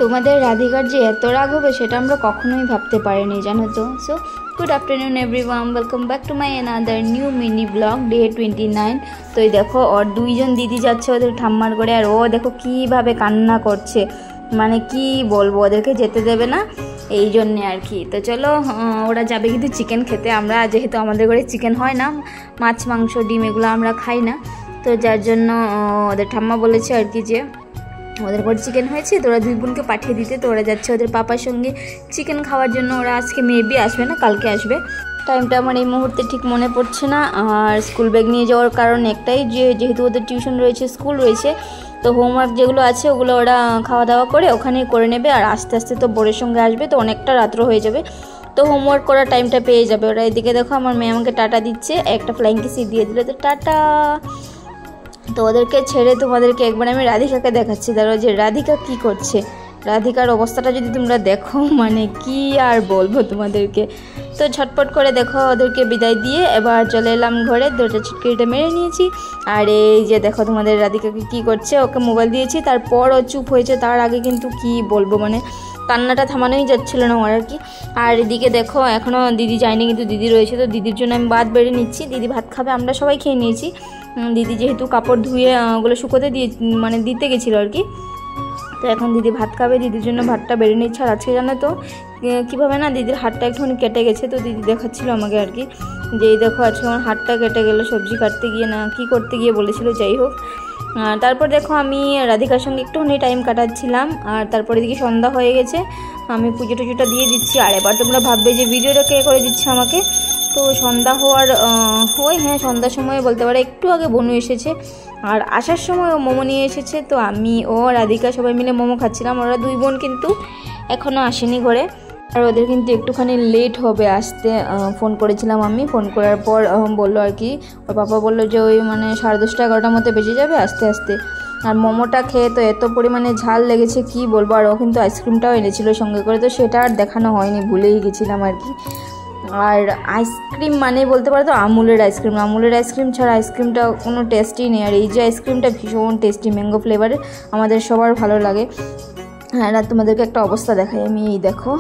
তোমাদের রাধিকার যে এত রাগ হবে সেটা আমরা কখনোই ভাবতে পারিনি, জানো তো। So good afternoon everyone, welcome back to my another new mini blog day 29। তো এই দেখো ওর দুইজন দিদি যাচ্ছে ওদের ঠাম্মার করে, আর ও দেখো কীভাবে কান্না করছে, মানে কি বলবো, ওদেরকে যেতে দেবে না এই জন্যে আর কি। তো চলো ওরা যাবে কিন্তু চিকেন খেতে। আমরা যেহেতু আমাদের ঘরে চিকেন হয় না, মাছ মাংস ডিম এগুলো আমরা খাই না, তো যার জন্য ওদের ঠাম্মা বলেছে আর কি যে ওদের ঘরে চিকেন হয়েছে, তো ওরা দুই বোনকে পাঠিয়ে দিতে। তো ওরা যাচ্ছে ওদের পাপার সঙ্গে চিকেন খাওয়ার জন্য। ওরা আজকে মেবি আসবে না, কালকে আসবে। টাইমটা আমার এই মুহূর্তে ঠিক মনে পড়ছে না। আর স্কুল ব্যাগ নিয়ে যাওয়ার কারণ একটাই, যেহেতু ওদের টিউশন রয়েছে, স্কুল রয়েছে, তো হোমওয়ার্ক যেগুলো আছে ওগুলো ওরা খাওয়া দাওয়া করে ওখানেই করে নেবে। আর আস্তে আস্তে তো বোরের সঙ্গে আসবে, তো অনেকটা রাত্র হয়ে যাবে, তো হোমওয়ার্ক করার টাইমটা পেয়ে যাবে ওরা। এদিকে দেখো আমার মেয়ে আমাকে টাটা দিচ্ছে, একটা ফ্লাইং কিসি দিয়ে দিল, তো টাটা। তো ওদেরকে ছেড়ে তোমাদেরকে একবার আমি রাধিকাকে দেখাচ্ছি, দাঁড়াও যে রাধিকা কি করছে। রাধিকার অবস্থাটা যদি তোমরা দেখো, মানে কি আর বলবো তোমাদেরকে। তো ঝটপট করে দেখো ওদেরকে বিদায় দিয়ে এবার চলে এলাম ঘরে, দরজা ছিটকিটা মেরে নিয়েছি। আর এই যে দেখো তোমাদের রাধিকাকে কি করছে, ওকে মোবাইল দিয়েছি, তারপর ও চুপ হয়েছে। তার আগে কিন্তু কি বলবো, মানে কান্নাটা থামানোই যাচ্ছিলো না আমার আর কি। আর এদিকে দেখো এখনও দিদি যায়নি, কিন্তু দিদি রয়েছে, তো দিদির জন্য আমি ভাত বেড়ে নিচ্ছি। দিদি ভাত খাবে, আমরা সবাই খেয়ে নিয়েছি। দিদি যেহেতু কাপড় ধুয়ে ওগুলো শুকোতে দিয়ে মানে দিতে গেছিলো আর কি, তো এখন দিদি ভাত খাবে, দিদির জন্য ভাতটা বেড়ে নিচ্ছে। আর আজকে জানো তো কীভাবে না দিদির হাতটা একটুখানি কেটে গেছে, তো দিদি দেখাচ্ছিল আমাকে আর কি যে এই দেখো আজকে আমার হাতটা কেটে গেলো, সবজি কাটতে গিয়ে না কি করতে গিয়ে বলেছিল, যাই হোক। তারপর দেখো আমি রাধিকার সঙ্গে একটুখানি টাইম কাটাচ্ছিলাম। আর তারপরে দিকে সন্ধ্যা হয়ে গেছে, আমি পুজো টুজোটা দিয়ে দিচ্ছি। আর এবার তোমরা ভাববে যে ভিডিওটা কে করে দিচ্ছে আমাকে। তো সন্ধ্যা হওয়ার হ্যাঁ সন্ধ্যার সময় বলতে পারে, একটু আগে বনু এসেছে, আর আসার সময় ও মোমো নিয়ে এসেছে। তো আমি ও রাধিকা সবাই মিলে মোমো খাচ্ছিলাম। ওরা দুই বোন কিন্তু এখনও আসেনি ঘরে, আর ওদের কিন্তু একটুখানি লেট হবে আসতে। ফোন করেছিলাম আমি, ফোন করার পর বললো আর কি, ওর পাপা বললো যে ওই মানে 10:30 11টার মধ্যে বেজে যাবে আসতে আসতে। আর মোমোটা খেয়ে তো এত পরিমাণে ঝাল লেগেছে কি বলবো। আর ও কিন্তু আইসক্রিমটাও এনেছিল সঙ্গে করে, তো সেটা আর দেখানো হয়নি, ভুলেই গেছিলাম আর কি। আর আইসক্রিম মানে বলতে পারো তো আমুলের আইসক্রিম, আমুলের আইসক্রিম ছাড়া আইসক্রিমটা কোনো টেস্টই নেই। আর এই যে আইসক্রিমটা ভীষণ টেস্টি, ম্যাঙ্গো ফ্লেভারের, আমাদের সবার ভালো লাগে। হ্যাঁ, আর তোমাদেরকে একটা অবস্থা দেখাই আমি, এই দেখো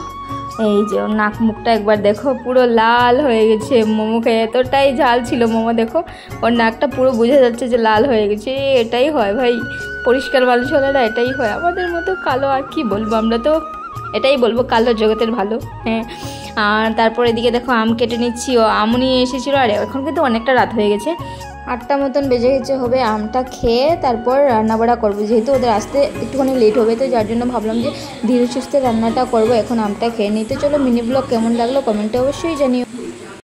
এই যে ওর নাক মুখটা একবার দেখো, পুরো লাল হয়ে গেছে মোমো খেয়ে, এতটাই ঝাল ছিল মোমো। দেখো ওর নাকটা পুরো বোঝা যাচ্ছে যে লাল হয়ে গেছে। এটাই হয় ভাই, পরিষ্কার মানুষ হলে না এটাই হয়, আমাদের মতো কালো আর কি বলবো, আমরা তো এটাই বলবো কালো জগতের ভালো। হ্যাঁ, আর তারপর এদিকে দেখো আম কেটে নিচ্ছি, ও আমও নিয়ে এসেছিলো। আর এখন কিন্তু অনেকটা রাত হয়ে গেছে, 8টা মতন বেজে গেছে হবে। আমটা খেয়ে তারপর রান্নাবাড়া করবো, যেহেতু ওদের আসতে একটুখানি লেট হবে, তো যার জন্য ভাবলাম যে ধীরে সুস্থে রান্নাটা করবো, এখন আমটা খেয়ে নিতে। চলো মিনি ব্লগ কেমন লাগলো কমেন্টে অবশ্যই জানিও।